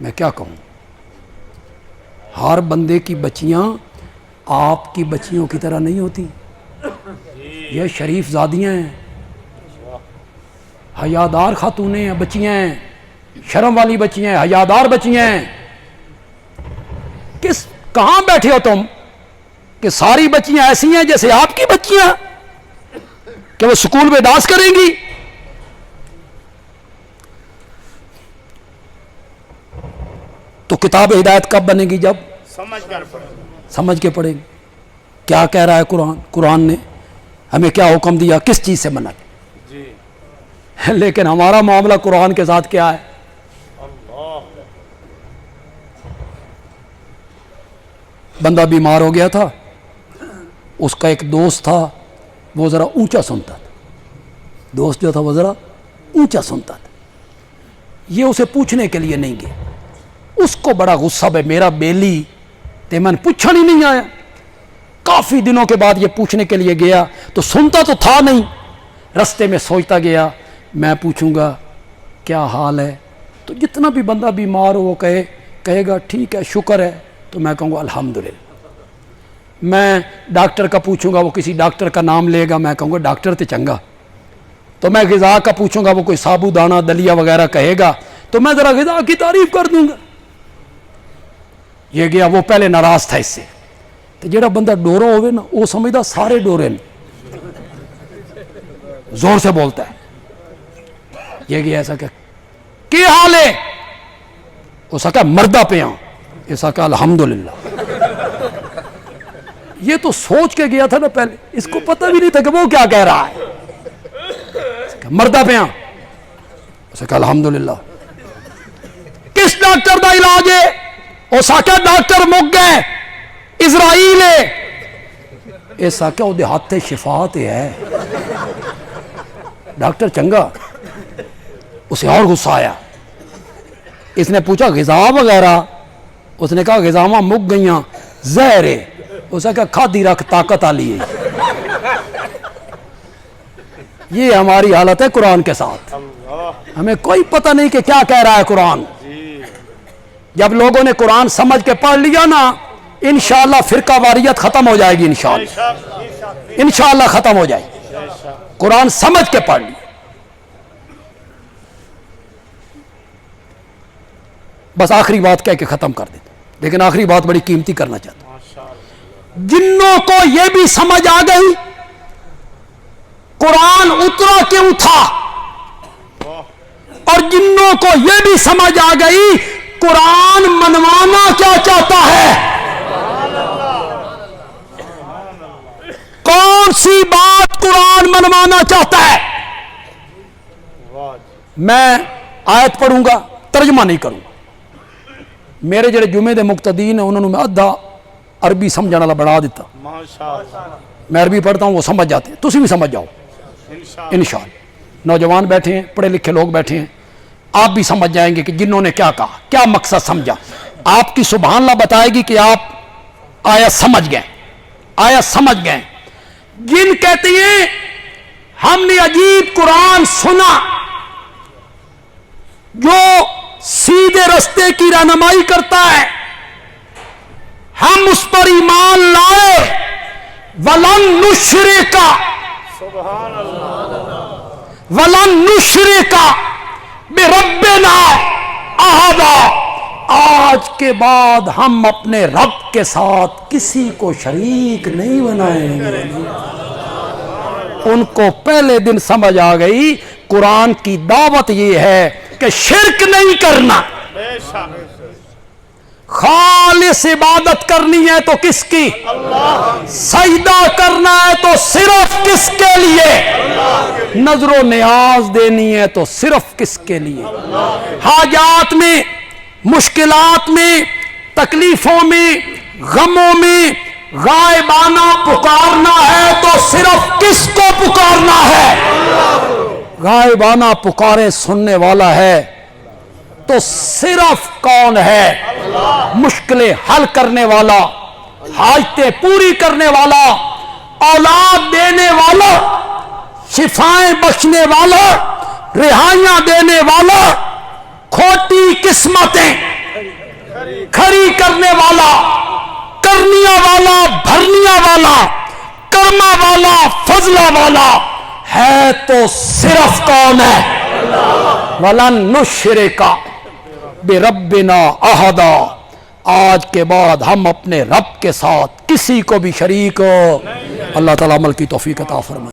میں کیا کہوں، ہر بندے کی بچیاں آپ کی بچیوں کی طرح نہیں ہوتی، یہ شریف زادیاں ہیں، حیادار خاتونیں ہیں، بچیاں ہیں، شرم والی بچیاں ہیں، حیادار بچیاں ہیں۔ کہاں بیٹھے ہو تم کہ ساری بچیاں ایسی ہیں جیسے آپ کی بچیاں، کہ وہ سکول میں ڈانس کریں گی؟ تو کتاب ہدایت کب بنے گی؟ جب سمجھ کے پڑھیں گے کیا کہہ رہا ہے قرآن، قرآن نے ہمیں کیا حکم دیا، کس چیز سے منع کیا۔ لیکن ہمارا معاملہ قرآن کے ساتھ کیا ہے؟ بندہ بیمار ہو گیا تھا، اس کا ایک دوست تھا، وہ ذرا اونچا سنتا تھا، دوست جو تھا وہ ذرا اونچا سنتا تھا، یہ اسے پوچھنے کے لیے نہیں گیا، اس کو بڑا غصہ ہے، میرا بیلی تے من پوچھن ہی نہیں آیا۔ کافی دنوں کے بعد یہ پوچھنے کے لیے گیا تو سنتا تو تھا نہیں، رستے میں سوچتا گیا میں پوچھوں گا کیا حال ہے، تو جتنا بھی بندہ بیمار ہو وہ کہے گا ٹھیک ہے شکر ہے، تو میں کہوں گا الحمدللہ۔ میں ڈاکٹر کا پوچھوں گا وہ کسی ڈاکٹر کا نام لے گا، میں کہوں گا ڈاکٹر تے چنگا۔ تو میں غذا کا پوچھوں گا وہ کوئی سابو دانہ دلیا وغیرہ کہے گا تو میں ذرا غذا کی تعریف کر دوں گا۔ یہ گیا، وہ پہلے ناراض تھا اس سے، تو جڑا بندہ ڈورا ہوئے نا وہ سمجھدا سارے ڈورے نے، زور سے بولتا ہے۔ یہ گیا ایسا کہ کیا حال ہے، اس کا مردہ پہ ہاں، ایسا کہ الحمدللہ۔ یہ تو سوچ کے گیا تھا نا پہلے، اس کو پتہ بھی نہیں تھا کہ وہ کیا کہہ رہا ہے، مردہ پہ ہاں، ایسا کہ الحمدللہ۔ کس ڈاکٹر دا علاج ہے؟ اس آکھا ڈاکٹر مک گئے، اسرائیل ہے، ایسا کیا وہ ہاتھ شفاعت ہے، ڈاکٹر چنگا۔ اسے اور غصہ آیا، اس نے پوچھا غذا وغیرہ، اس نے کہا غذاواں مک گئیاں، زہر ہے، اس نے کہا کھادی رکھ طاقت آلی ہے۔ یہ ہماری حالت ہے قرآن کے ساتھ، ہمیں کوئی پتہ نہیں کہ کیا کہہ رہا ہے قرآن۔ جب لوگوں نے قرآن سمجھ کے پڑھ لیا نا، انشاءاللہ فرقہ واریت ختم ہو جائے گی، انشاءاللہ ختم ہو جائے گی، قرآن سمجھ کے پڑھ لیا۔ بس آخری بات کہہ کے ختم کر دیتا ہوں، لیکن آخری بات بڑی قیمتی کرنا چاہتا ہوں۔ ماشاءاللہ جنوں کو یہ بھی سمجھ آ گئی قرآن اترا کیوں تھا، اور جنوں کو یہ بھی سمجھ آ گئی قرآن منوانا کیا چاہتا ہے۔ کون سی بات قرآن منوانا چاہتا ہے؟ واہ میں آیت پڑھوں گا، ترجمہ نہیں کروں گا۔ میرے جڑے جمعے دے مقتدین ہیں انہوں نے میں ادھا عربی سمجھنے والا بنا دیتا، ماشاءاللہ میں عربی پڑھتا ہوں وہ سمجھ جاتے ہیں، تسی بھی سمجھ جاؤ انشاءاللہ انشاءاللہ۔ نوجوان بیٹھے ہیں، پڑھے لکھے لوگ بیٹھے ہیں، آپ بھی سمجھ جائیں گے کہ جنہوں نے کیا کہا، کیا مقصد سمجھا۔ آپ کی سبحان اللہ بتائے گی کہ آپ آیا سمجھ گئے، آیا سمجھ گئے۔ جن کہتے ہیں ہم نے عجیب قرآن سنا جو سیدھے رستے کی رہنمائی کرتا ہے، ہم اس پر ایمان لائے، وَلَن نُشْرِكَ سبحان اللہ وَلَن نُشْرِكَ بِرَبِّنَا أَحَدًا، آج کے بعد ہم اپنے رب کے ساتھ کسی کو شریک نہیں بنائیں گے۔ ان کو پہلے دن سمجھ آ گئی قرآن کی دعوت یہ ہے کہ شرک نہیں کرنا، بے شک خالص عبادت کرنی ہے تو کس کی؟ سجدہ کرنا ہے تو صرف کس کے لیے؟ نظر و نیاز دینی ہے تو صرف کس کے لیے؟ حاجات میں، مشکلات میں، تکلیفوں میں، غموں میں غائبانہ پکارنا ہے تو صرف کس کو پکارنا ہے؟ غائبانہ پکارے سننے والا ہے تو صرف کون ہے؟ مشکلیں حل کرنے والا، حاجتیں پوری کرنے والا، اولاد دینے والا، شفائیں بخشنے والا، رہائیاں دینے والا، کھوٹی قسمتیں کھری کرنے والا، کرنیاں والا، بھرنیاں والا، کرما والا، فضلہ والا ہے تو صرف کون ہے؟ وَلَن نُشْرِكَ بِرَبِّنَا أَحَدًا، آج کے بعد ہم اپنے رب کے ساتھ کسی کو بھی شریک اللہ تعالیٰ عمل کی توفیق عطا فرمائے۔